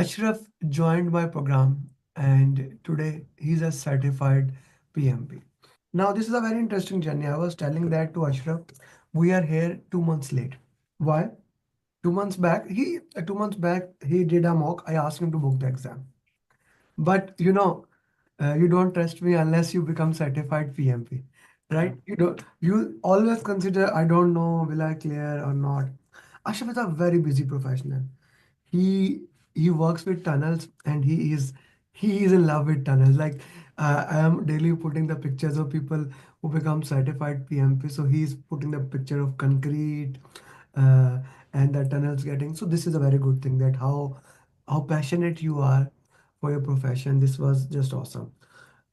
Ashraf joined my program and today he's a certified PMP. Now, this is a very interesting journey. I was telling that to Ashraf. We are here 2 months late. Why? 2 months back he did a mock. I asked him to book the exam. But you don't trust me unless you become certified PMP, Yeah. right? You always consider, I don't know, will I clear or not. Ashraf is a very busy professional. He he works with tunnels and he is in love with tunnels. Like I am daily putting the pictures of people who become certified PMP. So he's putting the picture of concrete uh, and the tunnels getting. So this is a very good thing that how passionate you are for your profession. This was just awesome.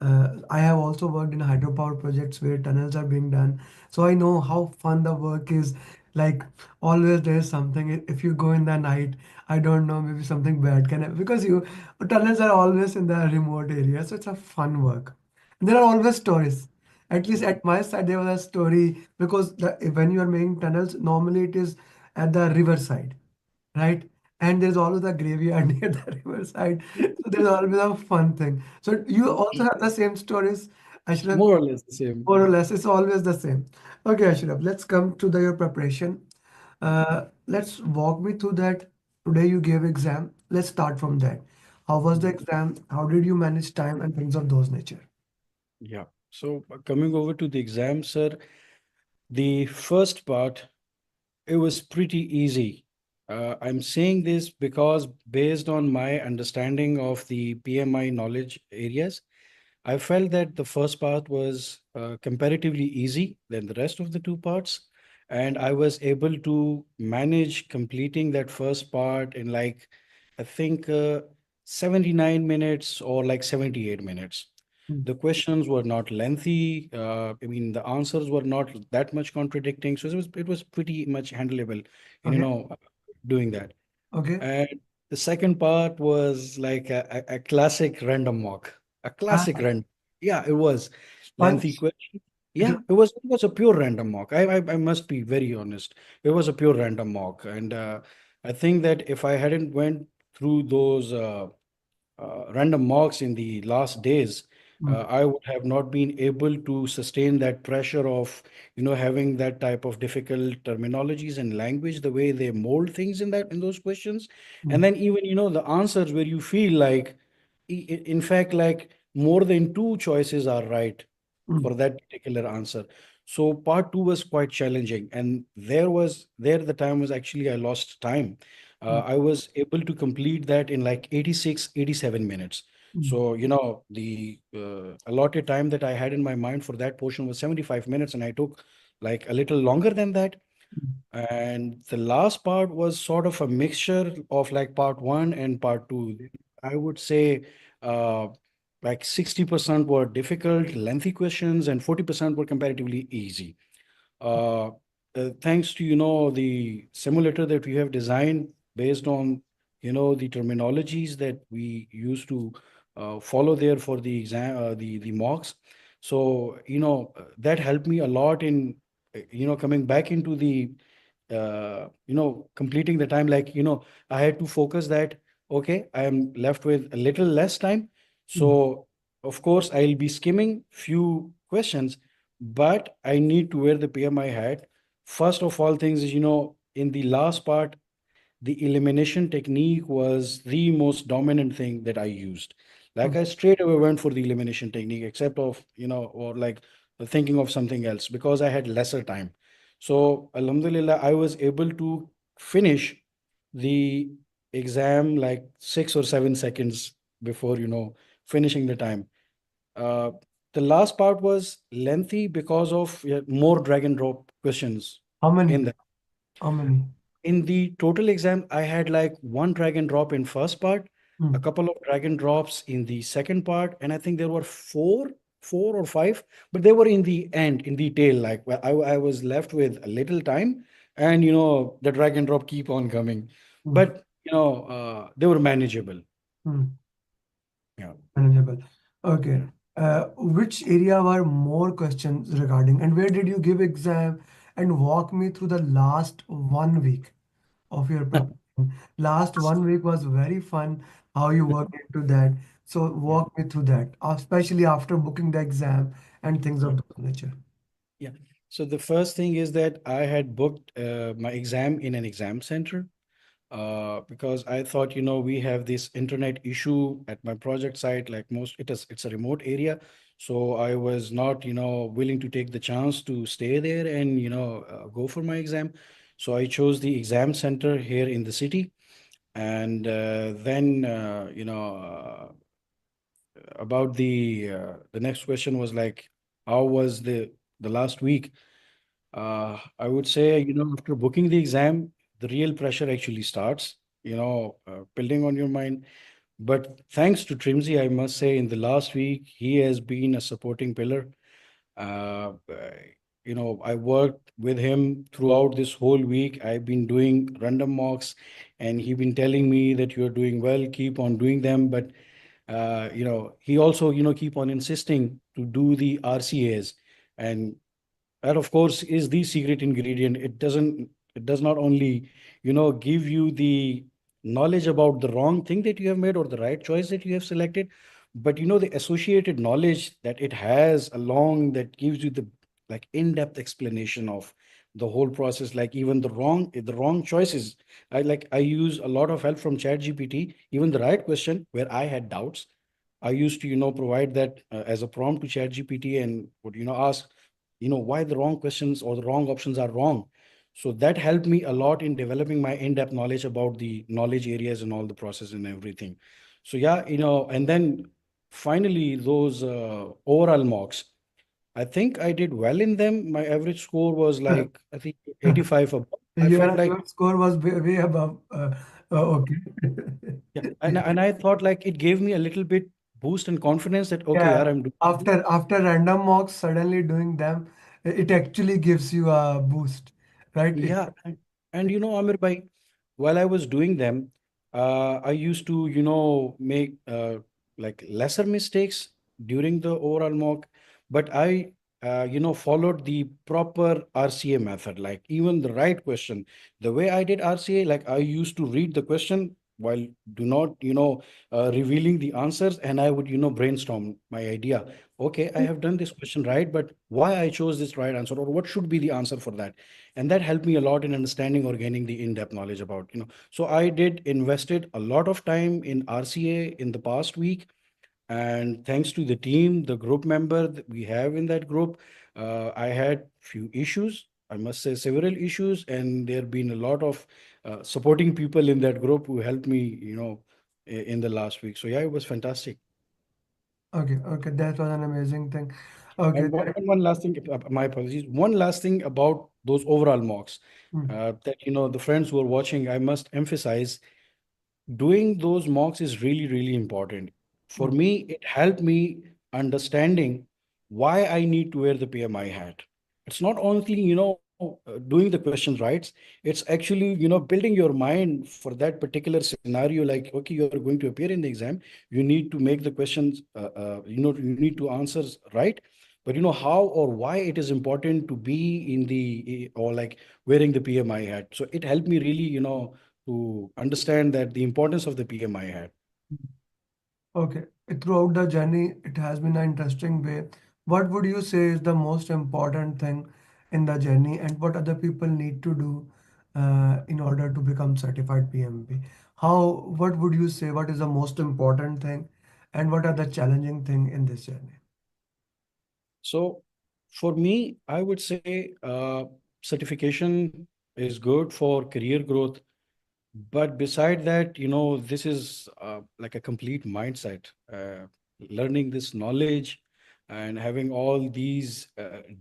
I have also worked in hydropower projects where tunnels are being done, so I know how fun the work is. Like always, there's something. If you go in the night, I don't know, maybe something bad can happen because you tunnels are always in the remote area, so it's a fun work. And there are always stories. At least at my side, there was a story because when you are making tunnels, normally it is at the riverside, right? And there's always a graveyard near the riverside. So there's always a fun thing. So you also have the same stories, Ashraf? More or less the same. More or less, it's always the same. Okay, Ashraf, let's come to your preparation. Let's walk me through that. Today you gave exam. Let's start from that. How was the exam? How did you manage time and things of those nature? Yeah. So coming over to the exam, sir, the first part, it was pretty easy. I'm saying this because based on my understanding of the PMI knowledge areas, I felt that the first part was comparatively easy than the rest of the two parts. And I was able to manage completing that first part in like, I think, 79 minutes or like 78 minutes. Mm. The questions were not lengthy. I mean, the answers were not that much contradicting. So it was pretty much handleable, you Okay, know, doing that. okay. And the second part was like a classic random walk, a Ah, classic random. Yeah, it was lengthy punch. question. It Yeah, it was a pure random walk. I must be very honest. It was a pure random walk, and I think that if I hadn't went through those random mocks in the last days, mm, I would have not been able to sustain that pressure of, having that type of difficult terminologies and language, the way they mold things in those questions. And mm, then even, the answers where you feel like, in fact, like more than two choices are right mm, for that particular answer. So part two was quite challenging, and there the time was actually I lost time. mm, I was able to complete that in like 86, 87 minutes. mm, So, the allotted time that I had in my mind for that portion was 75 minutes, and I took like a little longer than that. mm. And the last part was sort of a mixture of like part one and part two. I would say uh, like 60% were difficult, lengthy questions, and 40% were comparatively easy. Uh, Thanks to, the simulator that we have designed based on, the terminologies that we used to follow there for the exam, the mocks. So, that helped me a lot in, coming back into the completing the time. Like, I had to focus that, okay, I am left with a little less time. Mm. So, of course, I'll be skimming few questions, but I need to wear the PMI hat. First of all things is, in the last part, the elimination technique was the most dominant thing that I used. Like Mm. I straight away went for the elimination technique, except of, or like thinking of something else because I had lesser time. So, Alhamdulillah, I was able to finish the exam like 6 or 7 seconds before, finishing the time. Uh, the last part was lengthy because of more drag and drop questions How in many? that. How many? In the total exam, I had like one drag and drop in first part, a Mm, couple of drag and drops in the second part, and I think there were four or five, but they were in the end, in the tail. Like I was left with a little time, and the drag and drop keep on coming, mm, but they were manageable. mm. Yeah. Manageable. Okay. Which area were more questions regarding, and where did you give exam? And walk me through the last 1 week of your prep. Last 1 week was very fun. How you worked into that. So Yeah. walk me through that, especially after booking the exam and things of Yeah. that nature. Yeah. So the first thing is that I had booked my exam in an exam center because I thought, we have this internet issue at my project site, like it's a remote area. So I was not, willing to take the chance to stay there and, go for my exam. So I chose the exam center here in the city. And then, about the next question was like, how was the last week? I would say, after booking the exam, the real pressure actually starts, building on your mind. But thanks to Trimsy, I must say, in the last week, he has been a supporting pillar. Uh, uh, I worked with him throughout this whole week. I've been doing random mocks, and he been telling me that you're doing well, keep on doing them. But he also, keep on insisting to do the RCAs, and that of course is the secret ingredient. It does not only give you the knowledge about the wrong thing that you have made or the right choice that you have selected, but the associated knowledge that it has along, that gives you the like in-depth explanation of the whole process, like even the wrong choices. I use a lot of help from chat gpt, even the right question where I had doubts. I used to, provide that as a prompt to ChatGPT and would, ask, why the wrong questions or the wrong options are wrong. So that helped me a lot in developing my in-depth knowledge about the knowledge areas and all the process and everything. So yeah, and then finally those overall mocks, I think I did well in them. My average score was like, I think 85 above. I felt like, Your score was way above. Okay. yeah, and I thought like it gave me a little bit boost and confidence that okay, yeah, Yeah. I'm doing well. After random mocks, suddenly doing them, it actually gives you a boost, right? It, Yeah, and Amir bhai, while I was doing them, I used to, make like lesser mistakes during the overall mock, but I, followed the proper RCA method, like even the right question. The way I did RCA, like I used to read the question while do not, revealing the answers, and I would, brainstorm my idea. Okay, I have done this question right, but why I chose this right answer, or what should be the answer for that? And that helped me a lot in understanding or gaining the in-depth knowledge about, so I did invested a lot of time in RCA in the past week. And thanks to the team, the group member that we have in that group, I had few issues, I must say several issues, and there have been a lot of supporting people in that group who helped me, in the last week. So yeah, it was fantastic. okay, okay, that was an amazing thing. Okay, And one last thing, my apologies. One last thing about those overall mocks, mm, that the friends who are watching, I must emphasize, doing those mocks is really, really important. For mm, me, it helped me understanding why I need to wear the PMI hat. It's not only, doing the questions right. It's actually, building your mind for that particular scenario. Like, okay, you're going to appear in the exam. You need to make the questions, you need to answer right. But how or why it is important to be in or like wearing the PMI hat. So it helped me really, to understand that the importance of the PMI had. mm. Okay, throughout the journey, it has been an interesting way. What would you say is the most important thing in the journey, and what other people need to do in order to become certified PMP? What would you say? What is the most important thing, and what are the challenging thing in this journey? So for me, I would say certification is good for career growth. But beside that, this is like a complete mindset. Learning this knowledge and having all these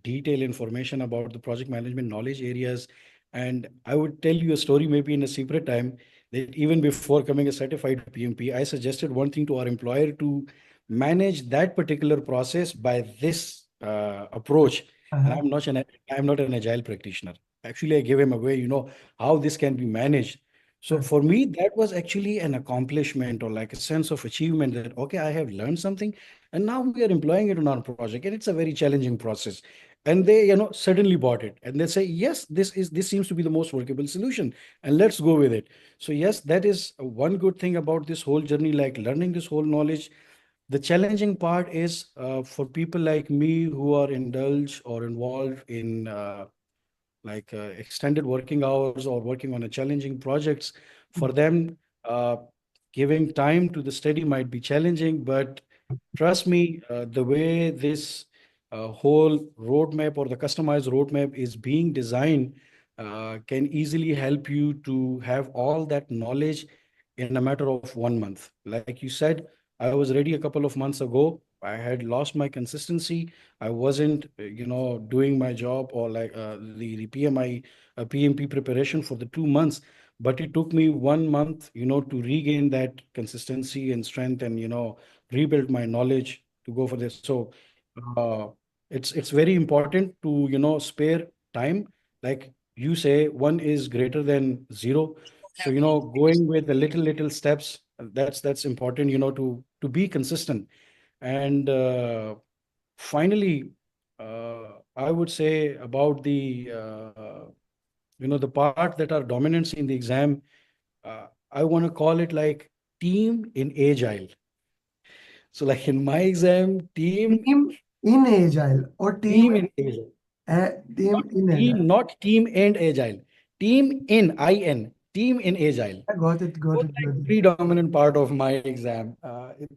detailed information about the project management knowledge areas. And I would tell you a story maybe in a separate time, that even before coming a certified PMP, I suggested one thing to our employer to manage that particular process by this approach. And Uh-huh. I'm not an agile practitioner. Actually, I gave him away, how this can be managed. So Uh, for me, that was actually an accomplishment or like a sense of achievement that, okay, I have learned something and now we are employing it on our project. And it's a very challenging process. and they suddenly bought it, and they say, yes, this seems to be the most workable solution, and let's go with it. So yes, that is one good thing about this whole journey, like learning this whole knowledge. The challenging part is for people like me who are indulged or involved in extended working hours or working on a challenging projects. For them, uh, giving time to the study might be challenging, but trust me, the way this whole roadmap or the customized roadmap is being designed can easily help you to have all that knowledge in a matter of 1 month. Like you said, I was ready a couple of months ago. I had lost my consistency. I wasn't, doing my job, or the PMI, PMP preparation for the 2 months. But it took me 1 month, to regain that consistency and strength, and rebuild my knowledge to go for this. So uh, it's very important to spare time. Like you say, one is greater than zero. So going with the little steps, that's important. To be consistent. And finally, I would say about the part that are dominance in the exam. I want to call it like team in agile. So like in my exam, Team in agile or team team in agile, team not in agile. team, not team and agile, team in agile. I got it, got Both it, like got it. predominant part of my exam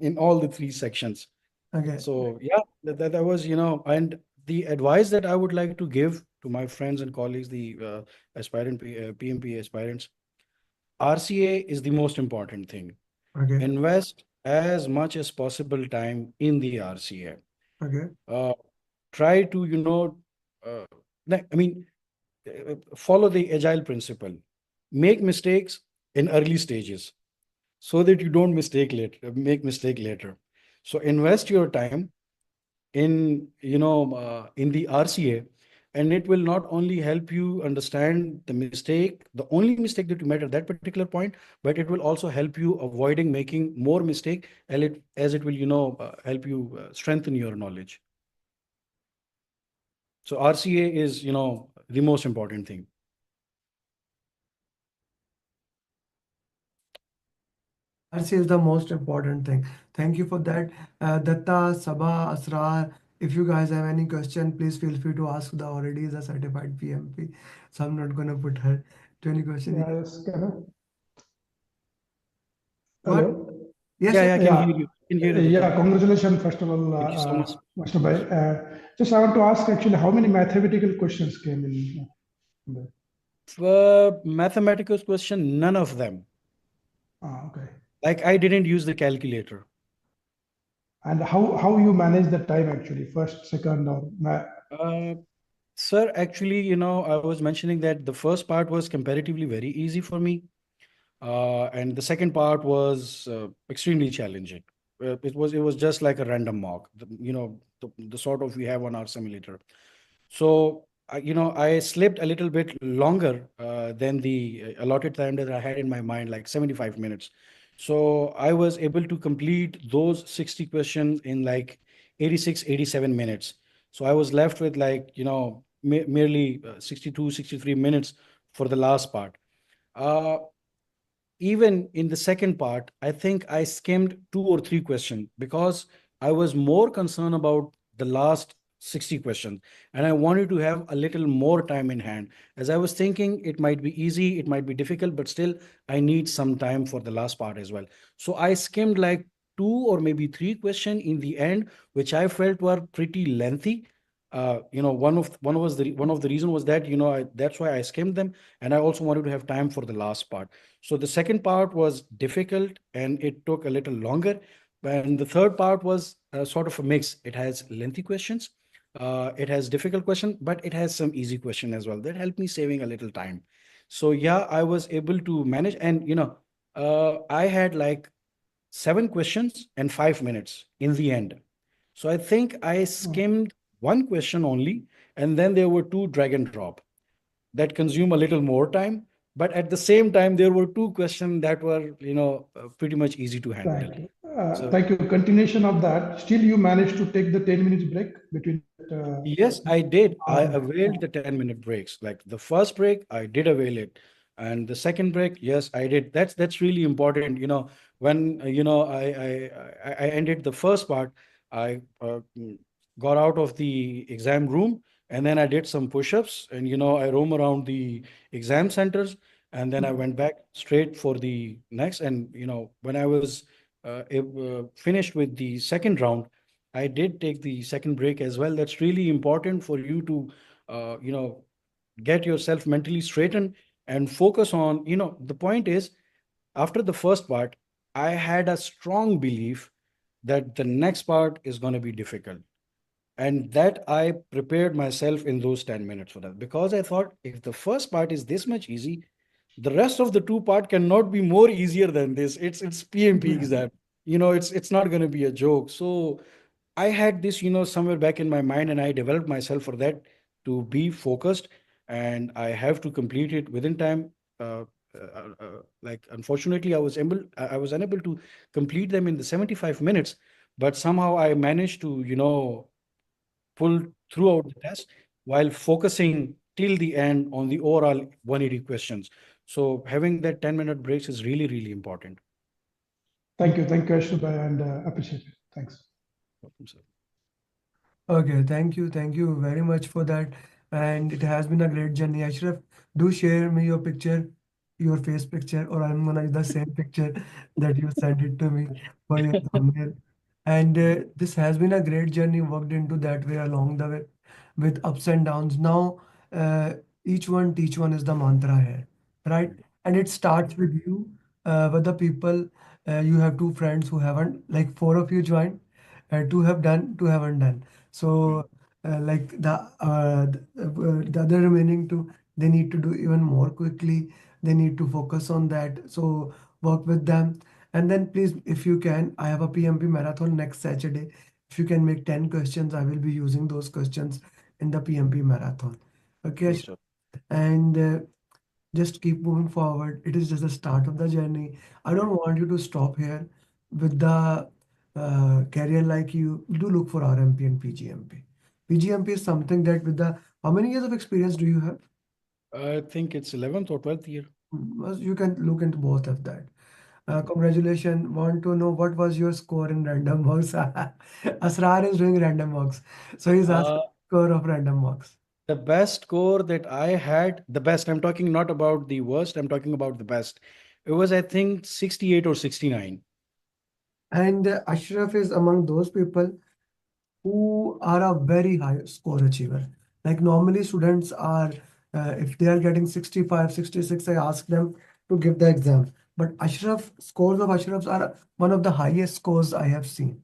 in all the three sections. Okay, So yeah, that was, and the advice that I would like to give to my friends and colleagues, the PMP aspirants, RCA is the most important thing. okay, Invest as much as possible time in the RCA. okay. Uh, Try to, uh, I mean, follow the agile principle. Make mistakes in early stages so that you don't make mistake later. So invest your time in the RCA, and it will not only help you understand the only mistake that you made at that particular point, but it will also help you avoiding making more mistake, as it will help you strengthen your knowledge. So RCA is the most important thing. RC is the most important thing. Thank you for that. Datta, Sabah, Asrar, if you guys have any question, please feel free to ask. The already is a certified PMP, so I'm not gonna put her to any question. Yeah, yes, can I? What? Hello. Yes, Yeah, yes. yeah, I can hear Yeah, you. I can hear you, Datta. congratulations, first of all, Thank you so much. Master Bhai. Just I want to ask actually how many mathematical questions came in there? Mathematical question, none of them. Okay. Like I didn't use the calculator. And how you manage the time actually, first, second, or Uh, Sir, actually, I was mentioning that the first part was comparatively very easy for me. And the second part was extremely challenging. It was just like a random mock, the sort of we have on our simulator. So, I slept a little bit longer than the allotted time that I had in my mind, like 75 minutes. So I was able to complete those 60 questions in like 86, 87 minutes. So I was left with like, merely 62, 63 minutes for the last part. Uh, Even in the second part, I think I skimmed two or three questions because I was more concerned about the last 60 questions, and I wanted to have a little more time in hand. As I was thinking, it might be easy, it might be difficult, but still, I need some time for the last part as well. So I skimmed like two or maybe three questions in the end, which I felt were pretty lengthy. One of the reason was that that's why I skimmed them, and I also wanted to have time for the last part. So the second part was difficult and it took a little longer. And the third part was sort of a mix. It has lengthy questions, it has difficult question, but it has some easy question as well. That helped me saving a little time. So yeah, I was able to manage, and I had like 7 questions and 5 minutes in the end. So I think I skimmed one question only, and then there were two drag and drop that consume a little more time. But at the same time, there were two questions that were, pretty much easy to handle. thank you. So Thank you. Continuation of that. Still, you managed to take the 10 minutes break between. Yes, I did. I or- availed the 10-minute breaks. Like the first break, I did avail it. And the second break, yes, I did. That's really important. When I ended the first part, I got out of the exam room and then I did some push-ups and I roam around the exam centers and then I went back straight for the next. And when I was finished with the second round, I did take the second break as well. That's really important for you to, get yourself mentally straightened and focus on, the point is, after the first part, I had a strong belief that the next part is going to be difficult. And that I prepared myself in those 10 minutes for that because I thought if the first part is this much easy, the rest of the two part cannot be more easier than this. It's PMP Yeah. exam. It's not going to be a joke. So I had this, somewhere back in my mind, and I developed myself for that to be focused, and I have to complete it within time. Uh, like unfortunately, I was unable to complete them in the 75 minutes, but somehow I managed to, pull throughout the test while focusing till the end on the overall 180 questions. So having that 10-minute breaks is really, really important. Thank you, Ashraf, and appreciate it. Thanks. Welcome, sir. Okay, thank you very much for that. And it has been a great journey. Ashraf, do share me your picture, your face picture, or I'm gonna use the same picture that you sent it to me for your thumbnail. And this has been a great journey, worked into that way along the way with ups and downs. Now, uh, each one teach one is the mantra here, right? And it starts with you, with the people. You have two friends who haven't, like four of you joined, two have done, two haven't done. So, like the other remaining two, they need to do even more quickly. They need to focus on that. So work with them. And then please, if you can, I have a PMP marathon next Saturday. If you can make 10 questions, I will be using those questions in the PMP marathon. Okay, Sure, Ash- sir. and just keep moving forward. It is just the start of the journey. I don't want you to stop here with the career like you do look for RMP and PGMP. PGMP is something that with the how many years of experience do you have? I think it's 11th or 12th year. You can look into both of that. Congratulations. Want to know what was your score in random walks? Asrar is doing random walks. So he's Uh, asking score of random walks. the best score that I had, the best, I'm talking not about the worst, I'm talking about the best. It was, I think, 68 or 69. And Ashraf is among those people who are a very high score achiever. Like normally students are, if they are getting 65, 66, I ask them to give the exam. But Ashraf, scores of Ashrafs are one of the highest scores I have seen,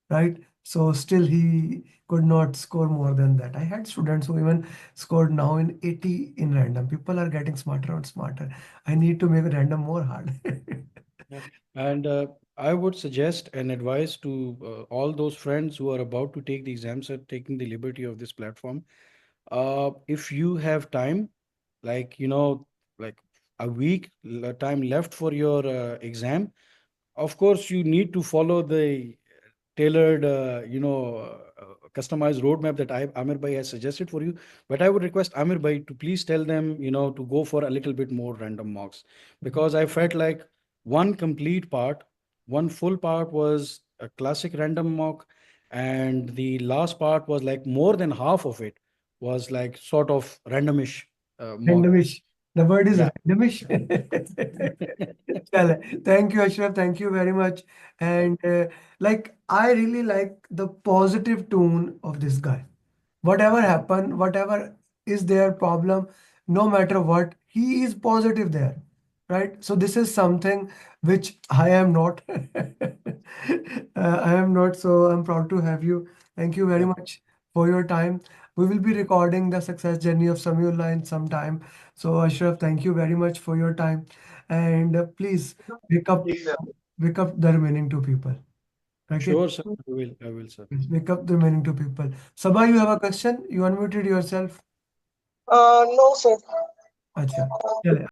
right? So still he could not score more than that. I had students who even scored now in 80 in random. People are getting smarter and smarter. I need to make random more hard. Yeah. And I would suggest and advise to all those friends who are about to take the exams are taking the liberty of this platform. If you have time, like, like a week time left for your exam, of course, you need to follow the tailored, customized roadmap that Amir Bhai has suggested for you. But I would request Amir Bhai to please tell them, to go for a little bit more random mocks because I felt like one complete part, one full part was a classic random mock, and the last part was like more than half of it was like sort of randomish mock. Randomish. The word is Yeah. randomish. Chale. Thank you, Ashraf. Thank you very much. And like, I really like the positive tone of this guy. Whatever happened, whatever is their problem, no matter what, he is positive there, right? So this is something which I am not. I am not. So I'm proud to have you. Thank you very Yeah. much for your time. We will be recording the success journey of Samiullah in some time. So Ashraf, thank you very much for your time, and please wake up, wake up the remaining two people. Okay, Sure, sir. I will. I will, sir. please wake up the remaining two people. Sabah, you have a question? You unmuted yourself. No, sir. अच्छा चले